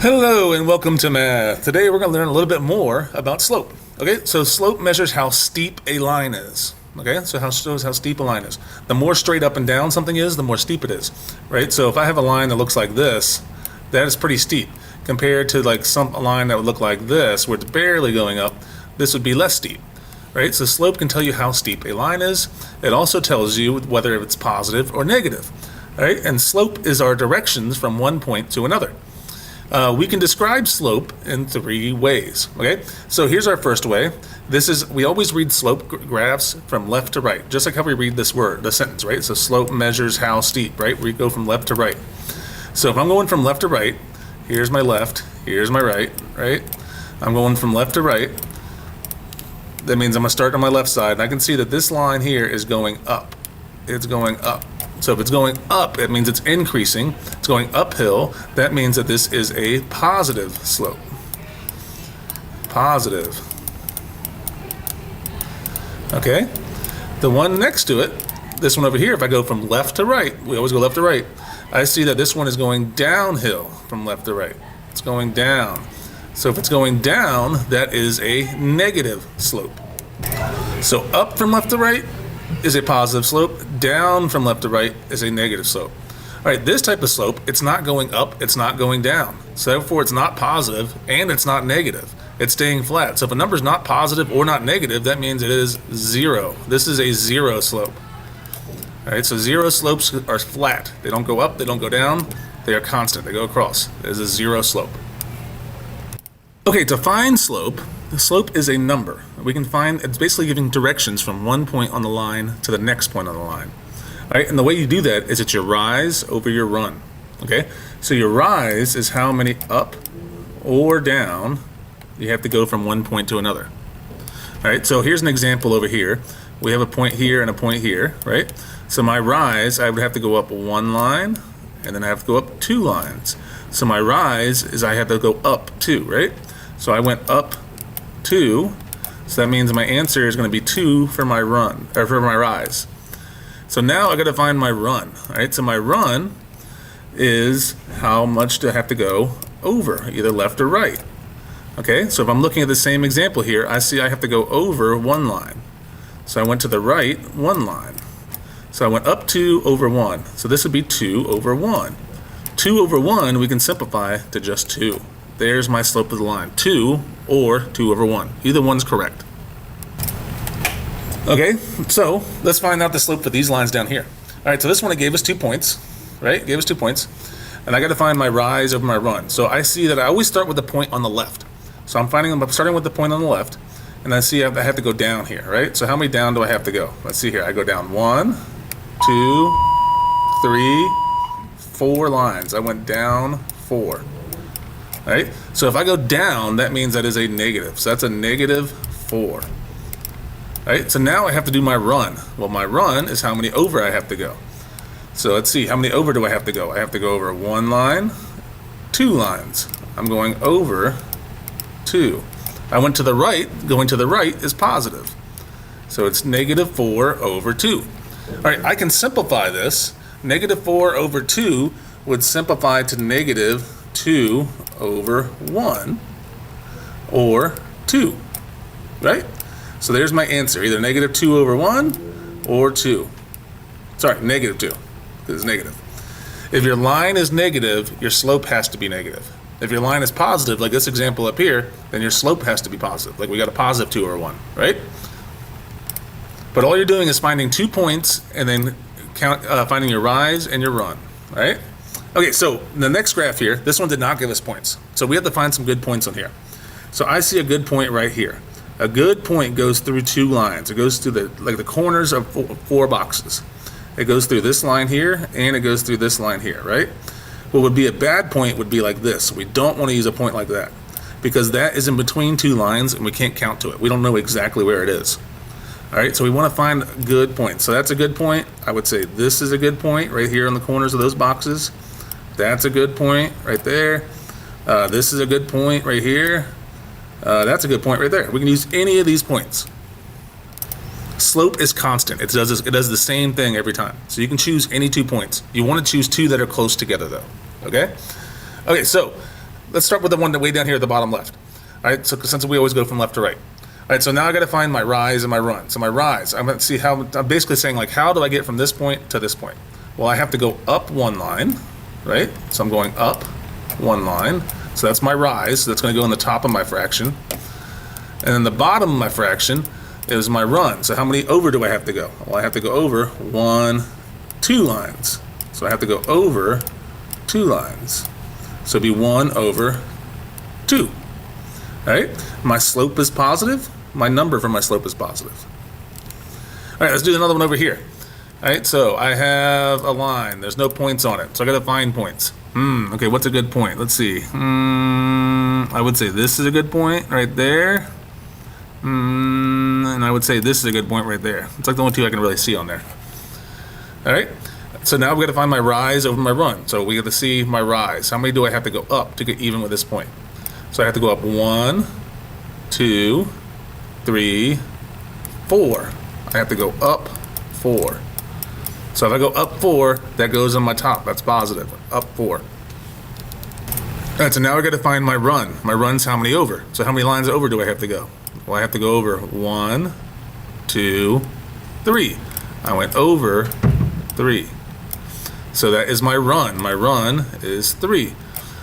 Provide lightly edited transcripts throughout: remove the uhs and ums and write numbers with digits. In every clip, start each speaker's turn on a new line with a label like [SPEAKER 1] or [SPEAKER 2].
[SPEAKER 1] Hello and welcome to math. Today we're going to learn a little bit more about slope. Okay, so slope measures how steep a line is. Okay, so shows how steep a line is. The more straight up and down something is, the more steep it is. Right, so if I have a line that looks like this, that is pretty steep. Compared to like a line that would look like this, where it's barely going up, this would be less steep. Right, so slope can tell you how steep a line is. It also tells you whether it's positive or negative. Right, and slope is our directions from one point to another. We can describe slope in three ways. Okay, so here's our first way. We always read slope graphs from left to right, just like how we read this word, the sentence, right? So slope measures how steep, right? We go from left to right. So if I'm going from left to right, here's my left, here's my right, right? I'm going from left to right. That means I'm gonna start on my left side, and I can see that this line here is going up. It's going up. So if it's going up, it means it's increasing. It's going uphill. That means that this is a positive slope. Positive. Okay? The one next to it, this one over here, if I go from left to right, we always go left to right, I see that this one is going downhill from left to right. It's going down. So if it's going down, that is a negative slope. So up from left to right is a positive slope. Down from left to right is a negative slope. All right, this type of slope, it's not going up, it's not going down. So therefore it's not positive and it's not negative. It's staying flat. So if a number is not positive or not negative, that means it is zero. This is a zero slope. All right, so zero slopes are flat. They don't go up, they don't go down, they are constant, they go across. It is a zero slope. Okay, to find slope, the slope is a number. We can find, it's basically giving directions from one point on the line to the next point on the line. All right, and the way you do that is it's your rise over your run. Okay, so your rise is how many up or down you have to go from one point to another. All right, so here's an example over here. We have a point here and a point here, right? So my rise, I would have to go up one line, and then I have to go up two lines. So my rise is I have to go up two, right? So I went up 2, so that means my answer is going to be 2 for my run, or for my rise. So now I got to find my run. All right, so my run is how much do I have to go over, either left or right. Okay, so if I'm looking at the same example here, I see I have to go over one line. So I went to the right one line. So I went up 2 over 1. So this would be 2 over 1. 2 over 1 we can simplify to just 2. There's my slope of the line, 2 or 2 over 1. Either one's correct. Okay, so let's find out the slope for these lines down here. All right, so this one it gave us 2 points, right? It gave us 2 points. And I got to find my rise over my run. So I see that I always start with the point on the left. So I'm starting with the point on the left, and I see I have to go down here, right? So how many down do I have to go? Let's see here. I go down 1, 2, 3, 4 lines. I went down 4. Right? So if I go down, that means that is a negative. So that's a negative 4. Right? So now I have to do my run. Well, my run is how many over I have to go. So let's see, how many over do I have to go? I have to go over 1 line, 2 lines. I'm going over 2. I went to the right. Going to the right is positive. So it's negative 4 over 2. All right, I can simplify this. Negative 4 over 2 would simplify to negative 2 over 1 or 2, right? So there's my answer, either negative 2 over 1 or 2. Sorry, negative 2, because it's negative. If your line is negative, your slope has to be negative. If your line is positive, like this example up here, then your slope has to be positive. Like we got a positive 2 over 1, right? But all you're doing is finding 2 points and then finding your rise and your run, right? Okay, so the next graph here, this one did not give us points. So we have to find some good points on here. So I see a good point right here. A good point goes through 2 lines. It goes through the corners of 4 boxes. It goes through this line here, and it goes through this line here, right? What would be a bad point would be like this. We don't want to use a point like that because that is in between 2 lines and we can't count to it. We don't know exactly where it is. All right, so we want to find good points. So that's a good point. I would say this is a good point right here in the corners of those boxes. That's a good point right there. This is a good point right here. That's a good point right there. We can use any of these points. Slope is constant. It does the same thing every time. So you can choose any 2 points. You want to choose 2 that are close together though. Okay? Okay, so let's start with the one that way down here at the bottom left. All right, so since we always go from left to right. All right, so now I got to find my rise and my run. So my rise, I'm going to see how, I'm basically saying like, how do I get from this point to this point? Well, I have to go up one line, right? So I'm going up one line. So that's my rise. That's going to go in the top of my fraction. And then the bottom of my fraction is my run. So how many over do I have to go? Well, I have to go over 1, 2 lines. So I have to go over 2 lines. So it'd be 1 over 2. All right, my slope is positive. My number for my slope is positive. All right, let's do another one over here. All right, so I have a line. There's no points on it, so I got to find points. Okay, what's a good point? Let's see. I would say this is a good point right there. And I would say this is a good point right there. It's like the only two I can really see on there. All right, so now we've got to find my rise over my run. So we got to see my rise. How many do I have to go up to get even with this point? So I have to go up 1, 2, 3, 4. I have to go up 4. So if I go up 4, that goes on my top. That's positive. Up 4. All right, so now I got to find my run. My run's how many over? So how many lines over do I have to go? Well, I have to go over 1, 2, 3. I went over 3. So that is my run. My run is 3.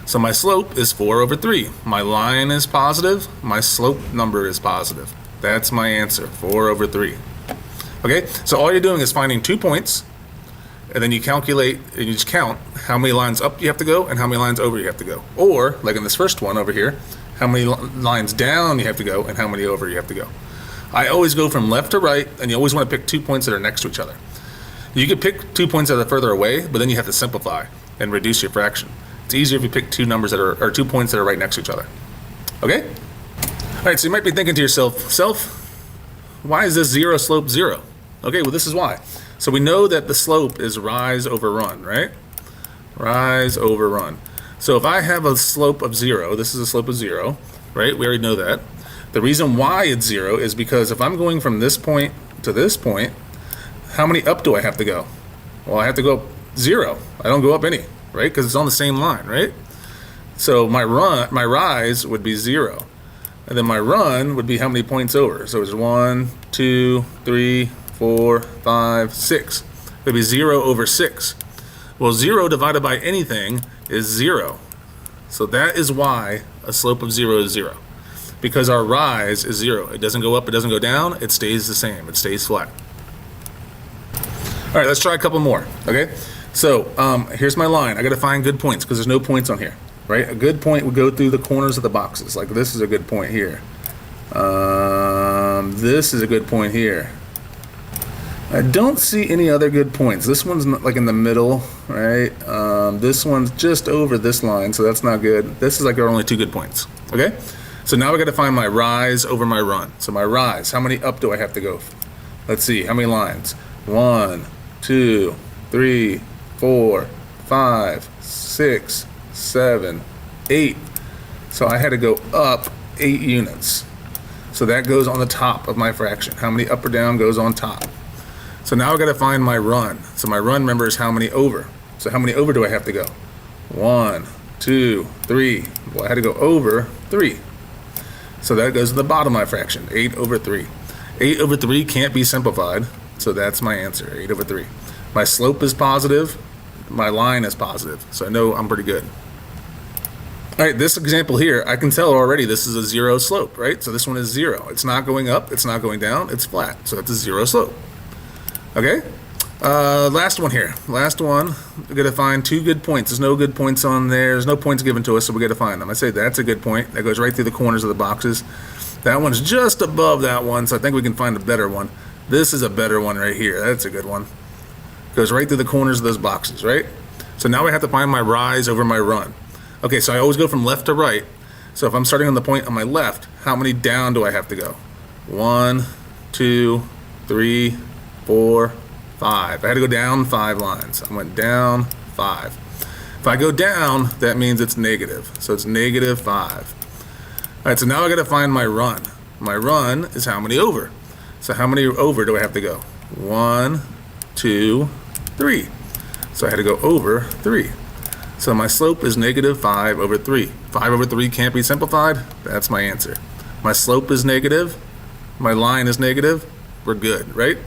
[SPEAKER 1] So my slope is 4 over 3. My line is positive. My slope number is positive. That's my answer, 4 over 3. Okay, so all you're doing is finding 2 points, and then you calculate, and you just count how many lines up you have to go and how many lines over you have to go. Or, like in this first one over here, how many lines down you have to go and how many over you have to go. I always go from left to right, and you always want to pick 2 points that are next to each other. You could pick 2 points that are further away, but then you have to simplify and reduce your fraction. It's easier if you pick 2 numbers that are, or 2 points that are right next to each other. Okay? All right, so you might be thinking to yourself, why is this zero slope 0? Okay, well this is why. So we know that the slope is rise over run, right? Rise over run. So if I have a slope of 0, this is a slope of 0, right? We already know that. The reason why it's 0 is because if I'm going from this point to this point, how many up do I have to go? Well, I have to go up 0. I don't go up any, right? Because it's on the same line, right? So my rise would be 0. And then my run would be how many points over? So it's 1, 2, 3, 4, 5, 6. It would be 0 over 6. Well, 0 divided by anything is 0. So that is why a slope of 0 is 0. Because our rise is 0. It doesn't go up, it doesn't go down, it stays the same. It stays flat. All right, let's try a couple more, okay? So here's my line. I got to find good points because there's no points on here, right? A good point would go through the corners of the boxes. Like this is a good point here. This is a good point here. I don't see any other good points. This one's not, like in the middle, right? This one's just over this line, so that's not good. This is like our only 2 good points, okay? So now we got to find my rise over my run. So my rise, how many up do I have to go? Let's see, how many lines? 1, 2, 3, 4, 5, 6, 7, 8. So I had to go up 8 units. So that goes on the top of my fraction. How many up or down goes on top? So now I got to find my run. So my run, remember, is how many over. So how many over do I have to go? 1, 2, 3. Well, I had to go over 3. So that goes to the bottom of my fraction, 8 over 3. 8 over 3 can't be simplified, so that's my answer, 8 over 3. My slope is positive, my line is positive, so I know I'm pretty good. All right, this example here, I can tell already this is a 0 slope, right? So this one is 0. It's not going up, it's not going down, it's flat, so it's a 0 slope. Okay, last one here. Last one, we're gonna find 2 good points. There's no good points on there. There's no points given to us, so we gotta find them. I say that's a good point. That goes right through the corners of the boxes. That one's just above that one, so I think we can find a better one. This is a better one right here. That's a good one. Goes right through the corners of those boxes, right? So now I have to find my rise over my run. Okay, so I always go from left to right. So if I'm starting on the point on my left, how many down do I have to go? 1, 2, 3, 4, 5. I had to go down 5 lines. I went down 5. If I go down, that means it's negative. So it's negative 5. All right, so now I got to find my run. My run is how many over. So how many over do I have to go? 1, 2, 3. So I had to go over 3. So my slope is negative 5 over 3. 5 over 3 can't be simplified. That's my answer. My slope is negative. My line is negative. We're good, right?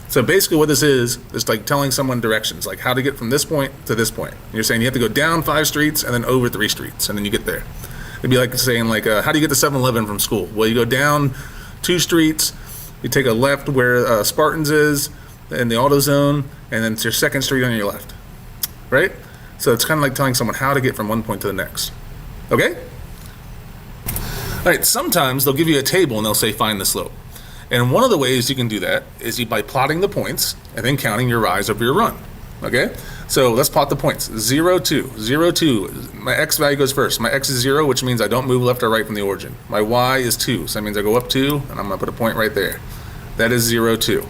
[SPEAKER 1] So basically what this is like telling someone directions, like how to get from this point to this point. You're saying you have to go down 5 streets and then over 3 streets, and then you get there. It'd be like saying, like, how do you get to 7-Eleven from school? Well, you go down 2 streets, you take a left where Spartans is, in the AutoZone, and then it's your 2nd street on your left, right? So it's kind of like telling someone how to get from one point to the next. Okay? All right, sometimes they'll give you a table and they'll say find the slope. And one of the ways you can do that is by plotting the points and then counting your rise over your run. Okay? So let's plot the points. 0, 2. 0, 2. My x value goes first. My x is 0, which means I don't move left or right from the origin. My y is 2, so that means I go up 2, and I'm going to put a point right there. That is 0, 2.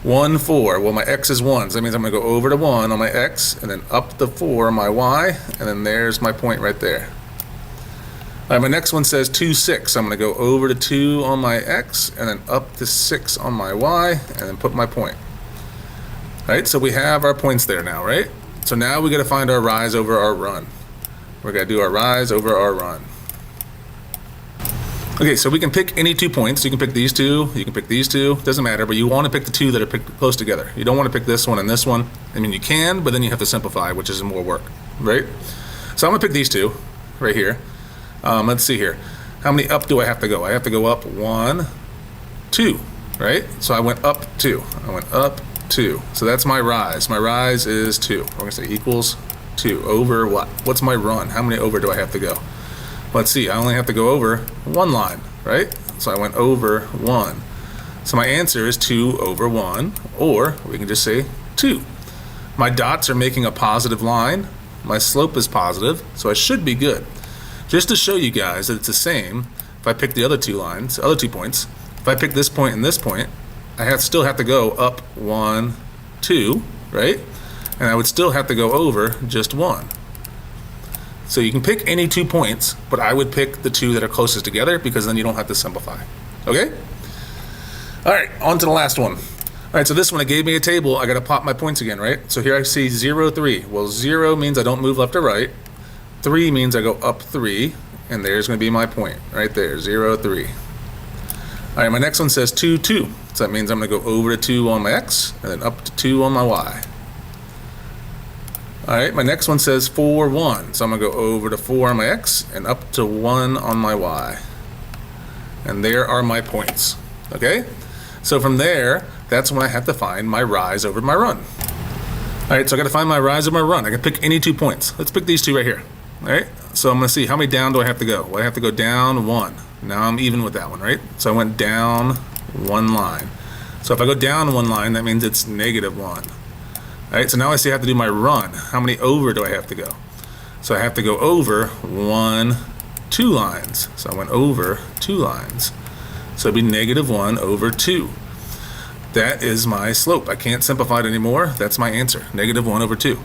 [SPEAKER 1] 1, 4. Well, my x is 1, so that means I'm going to go over to 1 on my x, and then up to 4 on my y, and then there's my point right there. All right, my next one says 2, 6. I'm going to go over to 2 on my x, and then up to 6 on my y, and then put my point. All right, so we have our points there now, right? So now we got to find our rise over our run. We're going to do our rise over our run. Okay, so we can pick any 2 points. You can pick these 2, you can pick these 2, doesn't matter, but you want to pick the 2 that are close together. You don't want to pick this one and this one. I mean, you can, but then you have to simplify, which is more work, right? So I'm going to pick these 2 right here. Let's see here. How many up do I have to go? I have to go up 1, 2, right? So I went up 2. I went up 2. So that's my rise. My rise is 2. We're going to say equals 2 over what? What's my run? How many over do I have to go? Let's see. I only have to go over 1 line, right? So I went over 1. So my answer is 2 over 1, or we can just say 2. My dots are making a positive line. My slope is positive, so I should be good. Just to show you guys that it's the same, if I pick the other 2 lines, other 2 points, if I pick this point and this point, I still have to go up 1, 2, right? And I would still have to go over just 1. So you can pick any 2 points, but I would pick the 2 that are closest together because then you don't have to simplify. Okay? All right, on to the last one. All right, so this one, it gave me a table. I got to plot my points again, right? So here I see 0, 3. Well, 0 means I don't move left or right. 3 means I go up 3, and there's going to be my point right there, 0, 3. All right, my next one says 2, 2. So that means I'm going to go over to 2 on my x, and then up to 2 on my y. All right, my next one says 4, 1. So I'm going to go over to 4 on my x, and up to 1 on my y. And there are my points, okay? So from there, that's when I have to find my rise over my run. All right, so I got to find my rise over my run. I can pick any 2 points. Let's pick these 2 right here. All right, so I'm going to see how many down do I have to go. Well, I have to go down 1. Now I'm even with that one, right? So I went down 1 line. So if I go down 1 line, that means it's negative 1. All right, so now I see I have to do my run. How many over do I have to go? So I have to go over 1, 2 lines. So I went over 2 lines. So it'd be negative 1 over 2. That is my slope. I can't simplify it anymore. That's my answer, negative 1 over 2.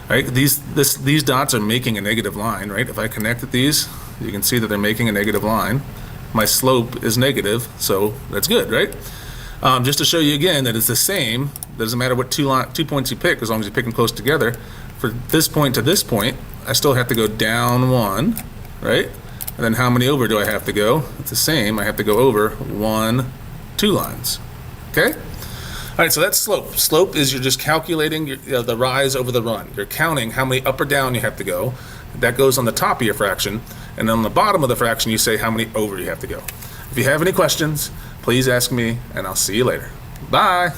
[SPEAKER 1] Right? These dots are making a negative line, right? If I connected these, you can see that they're making a negative line. My slope is negative, so that's good, right? Just to show you again that it's the same, doesn't matter what 2 points you pick, as long as you pick them close together. For this point to this point, I still have to go down 1, right? And then how many over do I have to go? It's the same. I have to go over 1, 2 lines, okay? All right, so that's slope. Slope is you're just calculating the rise over the run. You're counting how many up or down you have to go. That goes on the top of your fraction. And on the bottom of the fraction, you say how many over you have to go. If you have any questions, please ask me, and I'll see you later. Bye.